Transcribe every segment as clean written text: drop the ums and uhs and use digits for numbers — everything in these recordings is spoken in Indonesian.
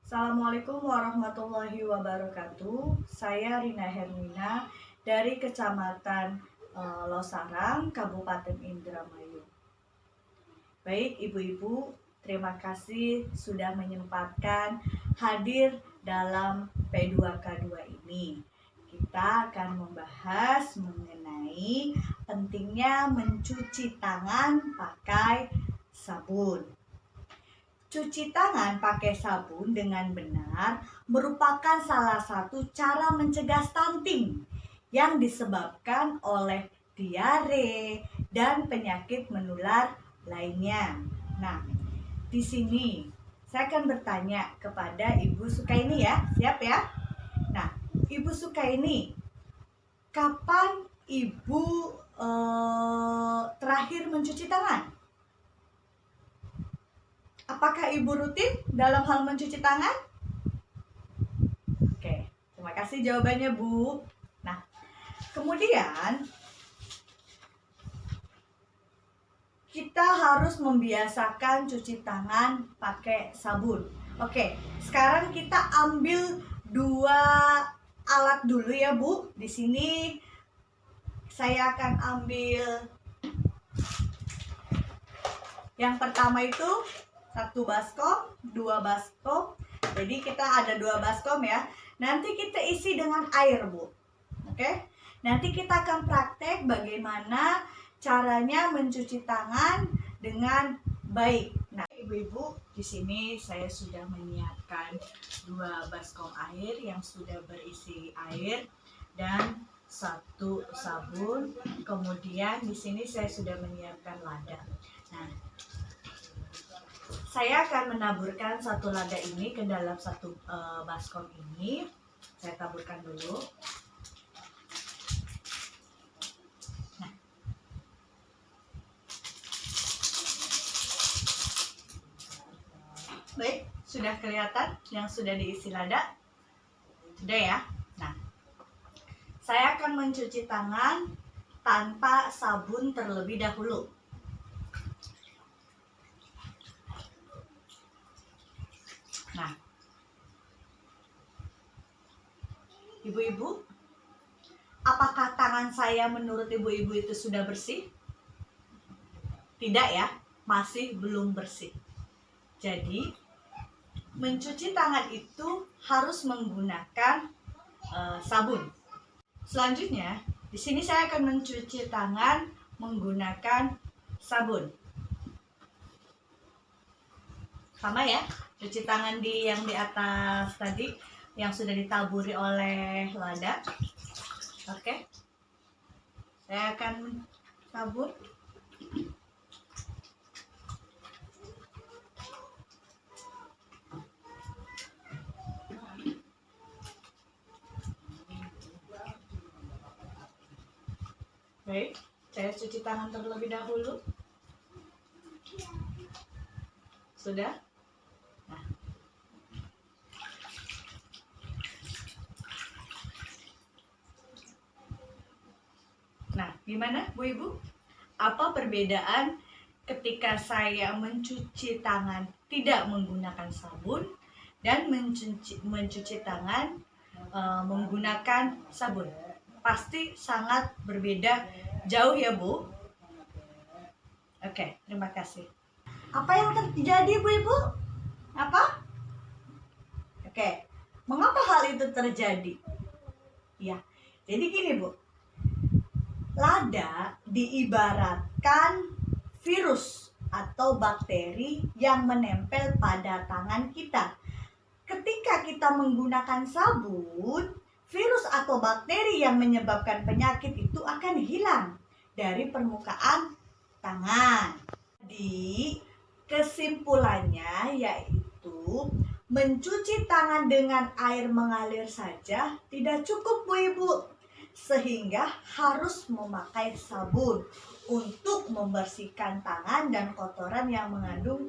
Assalamualaikum warahmatullahi wabarakatuh. Saya Rina Hermina dari Kecamatan Losarang, Kabupaten Indramayu. Baik Ibu-ibu, terima kasih sudah menyempatkan hadir dalam P2K2 ini. Kita akan membahas mengenai pentingnya mencuci tangan pakai sabun. Cuci tangan pakai sabun dengan benar merupakan salah satu cara mencegah stunting yang disebabkan oleh diare dan penyakit menular lainnya. Nah, di sini saya akan bertanya kepada Ibu Sukaini ya. Siap ya? Nah, Ibu Sukaini, kapan Ibu terakhir mencuci tangan? Apakah Ibu rutin dalam hal mencuci tangan? Oke, terima kasih jawabannya, Bu. Nah, kemudian kita harus membiasakan cuci tangan pakai sabun. Oke, sekarang kita ambil dua alat dulu ya, Bu. Di sini saya akan ambil yang pertama itu 1 baskom, 2 baskom. Jadi kita ada 2 baskom ya. Nanti kita isi dengan air, Bu. Oke? Nanti kita akan praktek bagaimana caranya mencuci tangan dengan baik. Nah, Ibu-ibu, di sini saya sudah menyiapkan 2 baskom air yang sudah berisi air dan 1 sabun. Kemudian di sini saya sudah menyiapkan lada. Nah, saya akan menaburkan 1 lada ini ke dalam 1 baskom ini. Saya taburkan dulu. Nah. Baik, sudah kelihatan yang sudah diisi lada? Sudah ya? Nah, saya akan mencuci tangan tanpa sabun terlebih dahulu. Nah, Ibu-ibu, apakah tangan saya menurut Ibu-ibu itu sudah bersih? Tidak ya, masih belum bersih. Jadi, mencuci tangan itu harus menggunakan sabun. Selanjutnya, di sini saya akan mencuci tangan menggunakan sabun. Sama ya, cuci tangan yang di atas tadi yang sudah ditaburi oleh lada. Oke. Saya akan tabur. Baik, saya cuci tangan terlebih dahulu. Sudah? Nah, gimana Bu Ibu? Apa perbedaan ketika saya mencuci tangan tidak menggunakan sabun dan mencuci tangan menggunakan sabun? Pasti sangat berbeda jauh ya Bu? Oke, terima kasih. Apa yang terjadi Bu Ibu? Apa? Oke, mengapa hal itu terjadi? Ya, jadi gini Bu. Lada diibaratkan virus atau bakteri yang menempel pada tangan kita. Ketika kita menggunakan sabun, virus atau bakteri yang menyebabkan penyakit itu akan hilang dari permukaan tangan. Jadi, kesimpulannya yaitu mencuci tangan dengan air mengalir saja tidak cukup Bu Ibu, sehingga harus memakai sabun untuk membersihkan tangan dan kotoran yang mengandung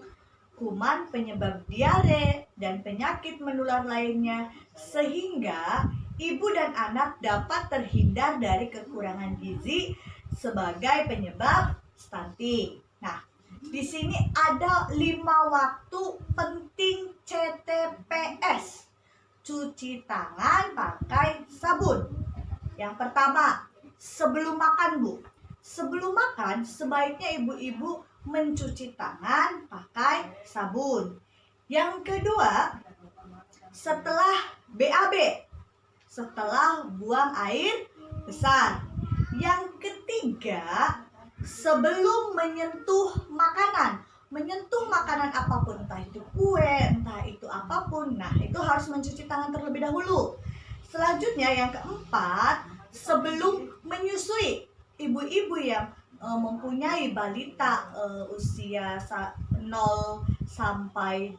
kuman penyebab diare dan penyakit menular lainnya, sehingga ibu dan anak dapat terhindar dari kekurangan gizi sebagai penyebab stunting. Nah, di sini ada 5 waktu penting CTPS. Cuci tangan pakai sabun. Yang pertama, sebelum makan, Bu. Sebelum makan, sebaiknya ibu-ibu mencuci tangan pakai sabun. Yang kedua, setelah BAB, setelah buang air besar. Yang ketiga, sebelum menyentuh makanan apapun, entah itu kue, entah itu apapun, nah itu harus mencuci tangan terlebih dahulu. Selanjutnya yang keempat, sebelum menyusui. Ibu-ibu yang mempunyai balita usia 0 sampai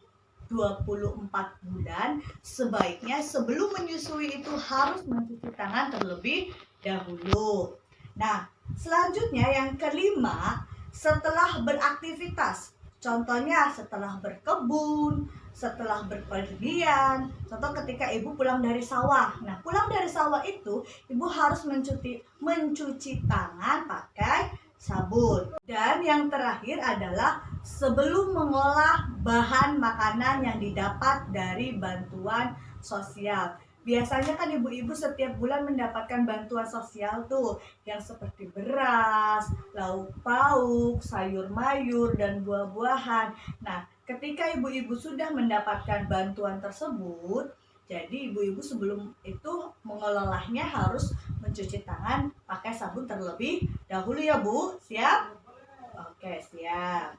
24 bulan, sebaiknya sebelum menyusui itu harus mencuci tangan terlebih dahulu. Nah, selanjutnya yang kelima, setelah beraktivitas. Contohnya setelah berkebun, setelah berpergian. Contoh ketika ibu pulang dari sawah. Nah, pulang dari sawah itu ibu harus mencuci tangan pakai sabun. Dan yang terakhir adalah sebelum mengolah bahan makanan yang didapat dari bantuan sosial. Biasanya kan ibu-ibu setiap bulan mendapatkan bantuan sosial tuh, yang seperti beras, lauk pauk, sayur mayur, dan buah-buahan. Nah, ketika ibu-ibu sudah mendapatkan bantuan tersebut, jadi ibu-ibu sebelum itu mengelolanya harus mencuci tangan pakai sabun terlebih dahulu ya, Bu. Siap? Oke, siap.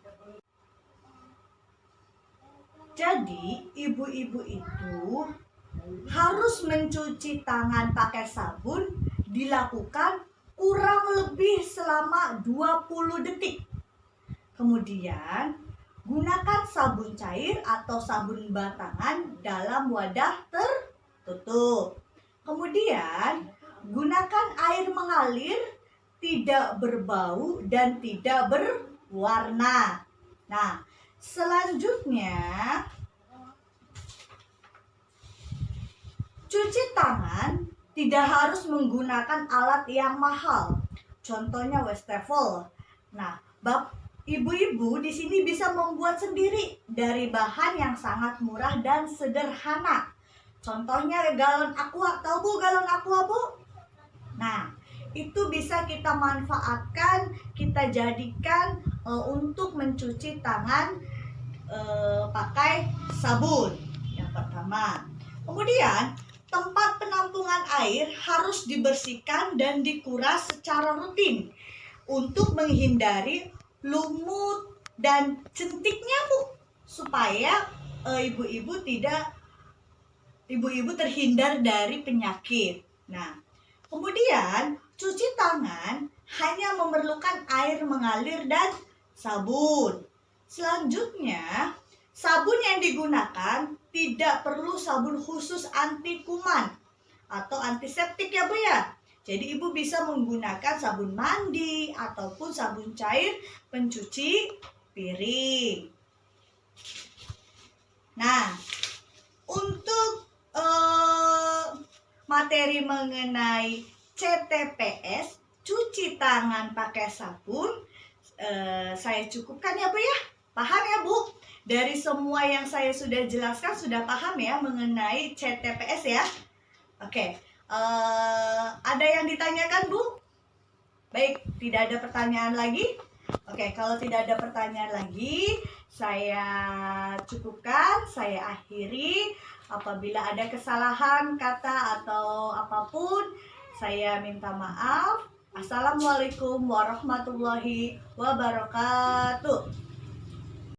Jadi, ibu-ibu itu harus mencuci tangan pakai sabun dilakukan kurang lebih selama 20 detik. Kemudian, gunakan sabun cair atau sabun batangan dalam wadah tertutup. Kemudian, gunakan air mengalir, tidak berbau dan tidak berwarna. Nah, selanjutnya, cuci tangan tidak harus menggunakan alat yang mahal. Contohnya wastafel. Nah, ibu-ibu di sini bisa membuat sendiri dari bahan yang sangat murah dan sederhana. Contohnya galon aqua. Tahu Bu galon aqua, Bu? Nah, itu bisa kita manfaatkan, kita jadikan untuk mencuci tangan pakai sabun. Yang pertama. Kemudian, tempat penampungan air harus dibersihkan dan dikuras secara rutin untuk menghindari lumut dan jentiknya, Bu, supaya ibu-ibu terhindar dari penyakit. Nah, kemudian cuci tangan hanya memerlukan air mengalir dan sabun. Selanjutnya, sabun yang digunakan tidak perlu sabun khusus anti kuman atau antiseptik ya, Bu ya. Jadi ibu bisa menggunakan sabun mandi ataupun sabun cair pencuci piring. Nah, untuk materi mengenai CTPS, cuci tangan pakai sabun, saya cukupkan ya, Bu ya. Paham ya, Bu? Dari semua yang saya sudah jelaskan, sudah paham ya mengenai CTPS ya? Oke, ada yang ditanyakan, Bu? Baik, tidak ada pertanyaan lagi? Oke, kalau tidak ada pertanyaan lagi, saya cukupkan, saya akhiri. Apabila ada kesalahan kata atau apapun, saya minta maaf. Assalamualaikum warahmatullahi wabarakatuh.